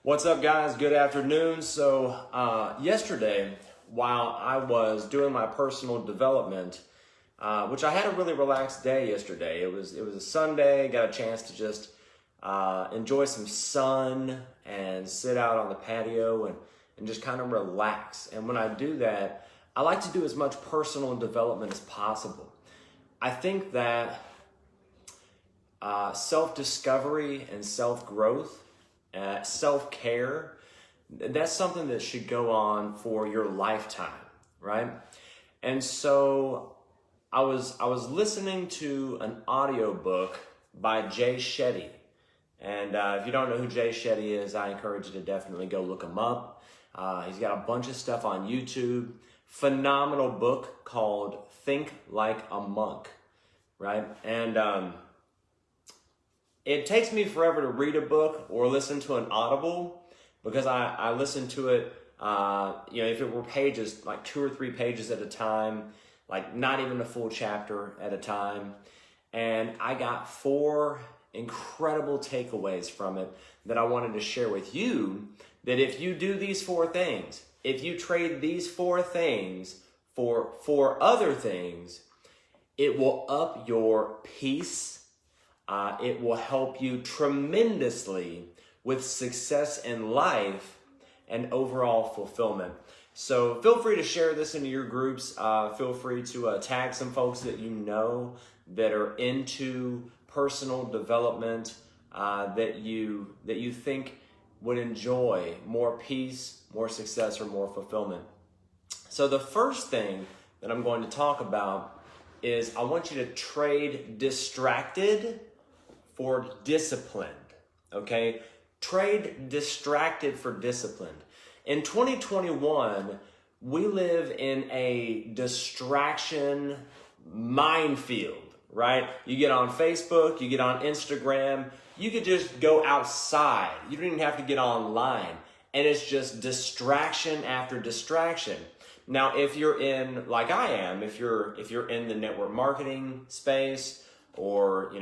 What's up, guys? Good afternoon. So yesterday, while I was doing my personal development, which I had a really relaxed day yesterday. It was a Sunday. Got a chance to just enjoy some sun and sit out on the patio and just kind of relax. And when I do that, I like to do as much personal development as possible. I think that self-discovery and self-growth, self-care, that's something that should go on for your lifetime, right? And so I was listening to an audiobook by Jay Shetty. And if you don't know who Jay Shetty is, I encourage you to definitely go look him up. He's got a bunch of stuff on YouTube. Phenomenal book called Think Like a Monk, right? And it takes me forever to read a book or listen to an audible because I listen to it, if it were pages, like 2 or 3 pages at a time, like not even a full chapter at a time. And I got 4 incredible takeaways from it that I wanted to share with you, that if you do these 4 things, if you trade these 4 things for 4 other things, it will up your peace. It will help you tremendously with success in life and overall fulfillment. So feel free to share this into your groups. Feel free to tag some folks that you know that are into personal development, that you think would enjoy more peace, more success, or more fulfillment. So the first thing that I'm going to talk about is I want you to trade distracted for disciplined, okay? Trade distracted for disciplined. In 2021, we live in a distraction minefield, right? You get on Facebook, you get on Instagram, you could just go outside. You don't even have to get online. And it's just distraction after distraction. Now, if you're in, like I am, if you're in the network marketing space, or,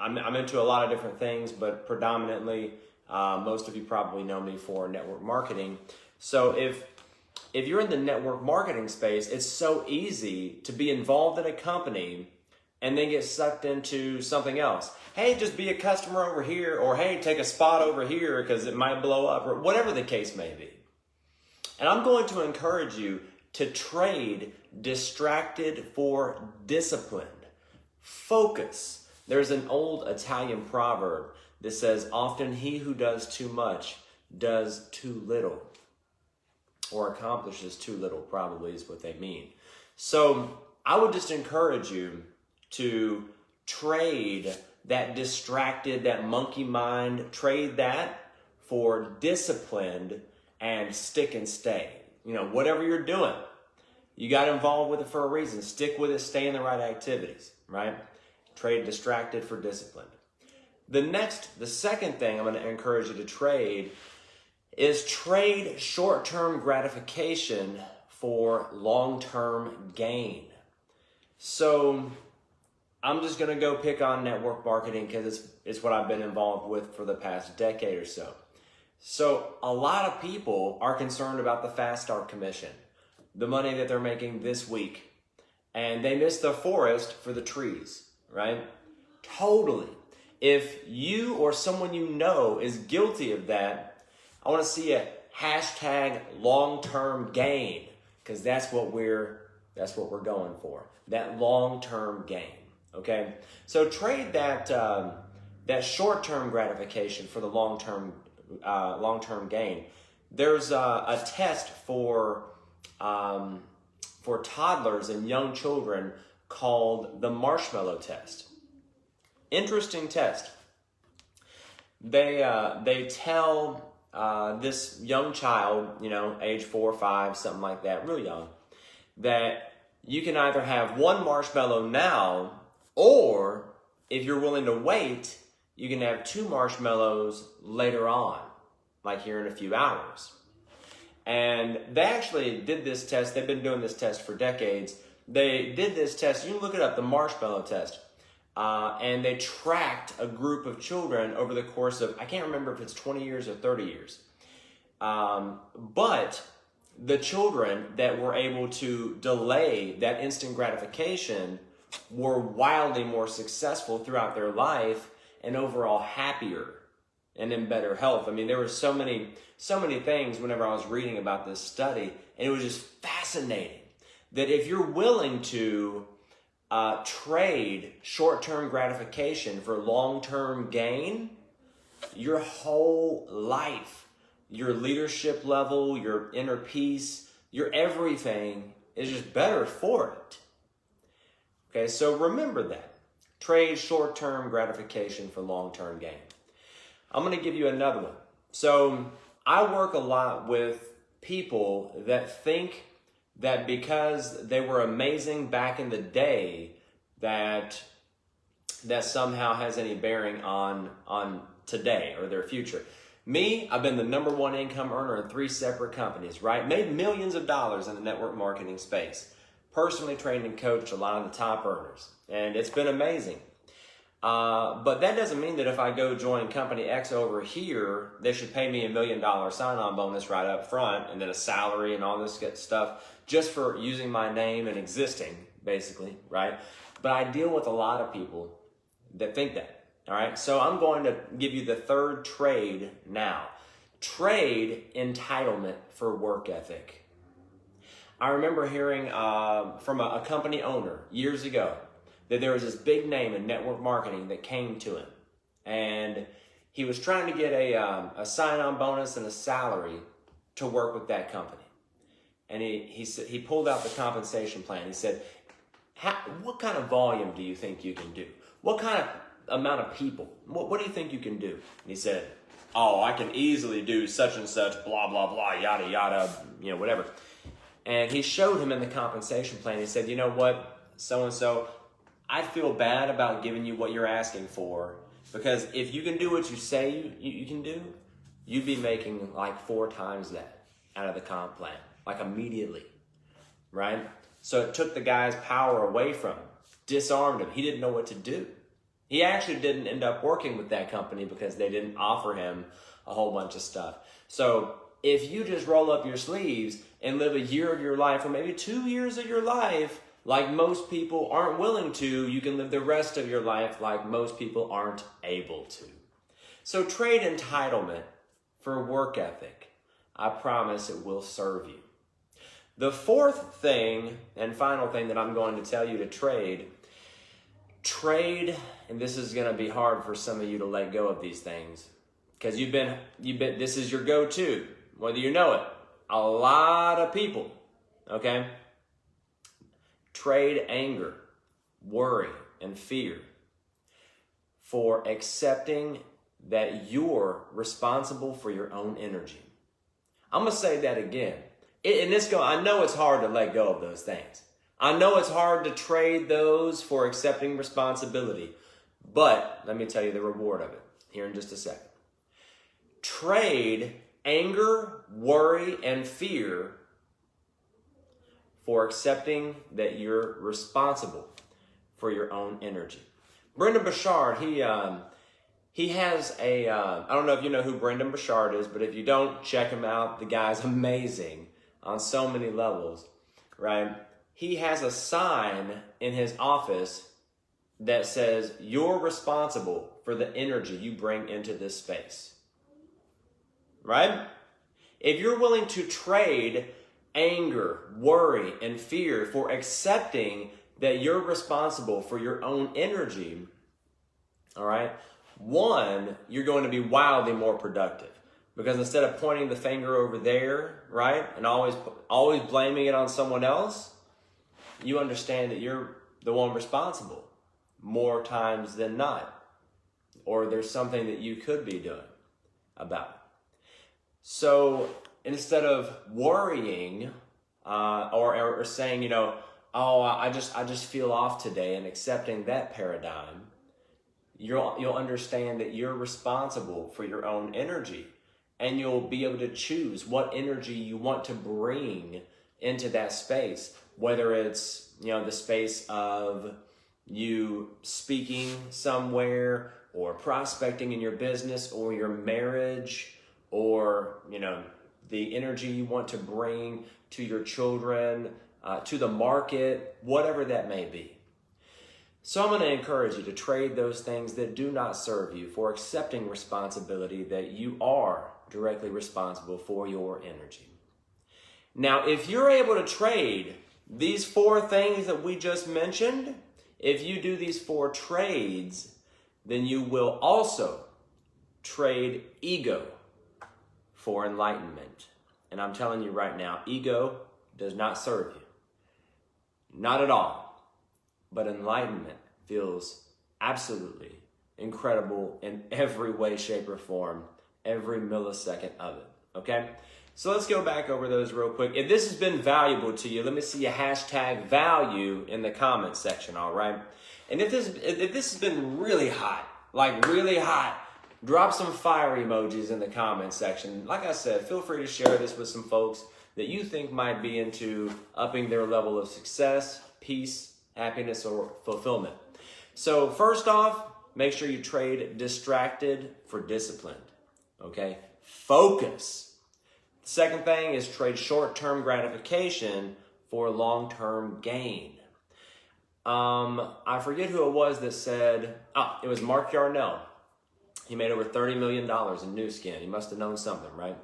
I'm into a lot of different things, but predominantly, most of you probably know me for network marketing. So if you're in the network marketing space, it's so easy to be involved in a company and then get sucked into something else. Hey, just be a customer over here, or hey, take a spot over here because it might blow up, or whatever the case may be. And I'm going to encourage you to trade distracted for disciplined. Focus. There's an old Italian proverb that says, often he who does too much does too little, or accomplishes too little, probably is what they mean. So I would just encourage you to trade that distracted, that monkey mind, trade that for disciplined and stick and stay. Whatever you're doing, you got involved with it for a reason. Stick with it, stay in the right activities, right? Trade distracted for disciplined. The second thing I'm going to encourage you to trade is trade short-term gratification for long-term gain. So I'm just going to go pick on network marketing because it's what I've been involved with for the past decade or so. So a lot of people are concerned about the fast start commission, the money that they're making this week, and they miss the forest for the trees, right? Totally. If you or someone you know is guilty of that, I want to see a hashtag long-term gain, because that's what we're going for, that long-term gain. Okay, so trade that short-term gratification for the long-term gain. There's a test for toddlers and young children called the marshmallow test. Interesting test. They tell this young child, age 4 or 5, something like that, real young, that you can either have 1 marshmallow now, or if you're willing to wait, you can have 2 marshmallows later on, like here in a few hours. And they actually did this test. They've been doing this test for decades. They did this test. You can look it up, the marshmallow test. and they tracked a group of children over the course of, I can't remember if it's 20 years or 30 years. But the children that were able to delay that instant gratification were wildly more successful throughout their life and overall happier and in better health. I mean, there were so many things whenever I was reading about this study, and it was just fascinating that if you're willing to trade short-term gratification for long-term gain, your whole life, your leadership level, your inner peace, your everything is just better for it. Okay, so remember that. Trade short-term gratification for long-term gain. I'm going to give you another one. So I work a lot with people that think that because they were amazing back in the day, that somehow has any bearing on today or their future. Me, I've been the #1 income earner in 3 separate companies, right? Made millions of dollars in the network marketing space. Personally trained and coached a lot of the top earners, and it's been amazing. But that doesn't mean that if I go join company X over here, they should pay me $1 million sign-on bonus right up front, and then a salary and all this good stuff just for using my name and existing, basically, right? But I deal with a lot of people that think that. All right, so I'm going to give you the third trade now. Trade entitlement for work ethic. I remember hearing from a company owner years ago that there was this big name in network marketing that came to him. And he was trying to get a sign-on bonus and a salary to work with that company. And he pulled out the compensation plan. He said, what kind of volume do you think you can do? What kind of amount of people? What do you think you can do? And he said, oh, I can easily do such and such, blah, blah, blah, yada, yada, whatever. And he showed him in the compensation plan. He said, you know what, so-and-so, I feel bad about giving you what you're asking for, because if you can do what you say you can do, you'd be making like 4 times that out of the comp plan, like immediately, right? So it took the guy's power away from him, disarmed him. He didn't know what to do. He actually didn't end up working with that company because they didn't offer him a whole bunch of stuff. So if you just roll up your sleeves and live a year of your life, or maybe 2 years of your life, like most people aren't willing to, you can live the rest of your life like most people aren't able to. So trade entitlement for work ethic. I promise it will serve you. The fourth thing and final thing that I'm going to tell you to trade, and this is going to be hard for some of you to let go of these things, because this is your go-to, whether you know it. A lot of people, okay? Trade anger, worry, and fear for accepting that you're responsible for your own energy. I'm going to say that again. I know it's hard to let go of those things. I know it's hard to trade those for accepting responsibility, but let me tell you the reward of it here in just a second. Trade anger, worry, and fear for accepting that you're responsible for your own energy. Brendan Burchard, he has I don't know if you know who Brendan Burchard is, but if you don't, check him out. The guy's amazing on so many levels, right? He has a sign in his office that says, you're responsible for the energy you bring into this space, right? If you're willing to trade anger, worry, and fear for accepting that you're responsible for your own energy, all right, one, you're going to be wildly more productive. Because instead of pointing the finger over there, right, and always blaming it on someone else, you understand that you're the one responsible more times than not. Or there's something that you could be doing about it. So instead of worrying or saying, oh, I just feel off today, and accepting that paradigm, you'll understand that you're responsible for your own energy. And you'll be able to choose what energy you want to bring into that space, whether it's, the space of you speaking somewhere, or prospecting in your business or your marriage, or, the energy you want to bring to your children, to the market, whatever that may be. So I'm going to encourage you to trade those things that do not serve you for accepting responsibility that you are directly responsible for your energy. Now, if you're able to trade these 4 things that we just mentioned, if you do these 4 trades, then you will also trade ego for enlightenment. And I'm telling you right now, ego does not serve you. Not at all. But enlightenment feels absolutely incredible in every way, shape, or form, every millisecond of it. Okay? So let's go back over those real quick. If this has been valuable to you, let me see a hashtag value in the comment section, all right? And if this has been really hot, like really hot, drop some fire emojis in the comment section. Like I said, feel free to share this with some folks that you think might be into upping their level of success, peace, happiness, or fulfillment. So first off, make sure you trade distracted for disciplined, okay? Focus. Second thing is trade short-term gratification for long-term gain. I forget who it was that said, it was Mark Yarnell. He made over $30 million in Nu Skin. He must have known something, right?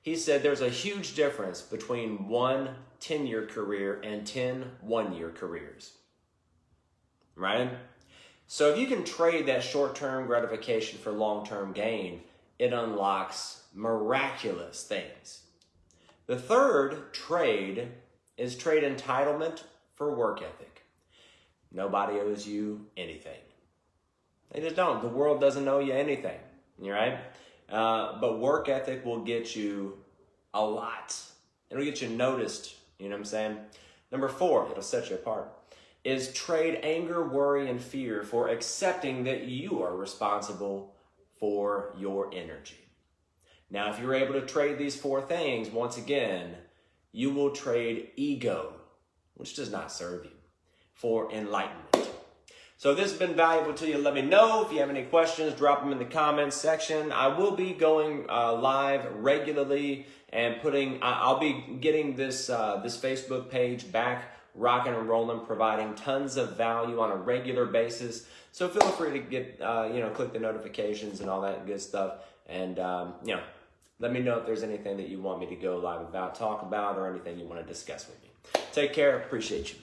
He said there's a huge difference between 1 10-year career and 10 one-year careers, right? So if you can trade that short-term gratification for long-term gain, it unlocks miraculous things. The third trade is trade entitlement for work ethic. Nobody owes you anything. They just don't. The world doesn't owe you anything, right? But work ethic will get you a lot. It'll get you noticed, you know what I'm saying? Number 4, it'll set you apart, is trade anger, worry, and fear for accepting that you are responsible for your energy. Now, if you're able to trade these 4 things, once again, you will trade ego, which does not serve you, for enlightenment. So if this has been valuable to you, let me know. If you have any questions, drop them in the comments section. I will be going live regularly and I'll be getting this Facebook page back rocking and rolling, providing tons of value on a regular basis. So feel free to get, click the notifications and all that good stuff. And, let me know if there's anything that you want me to go live about, talk about, or anything you want to discuss with me. Take care. Appreciate you.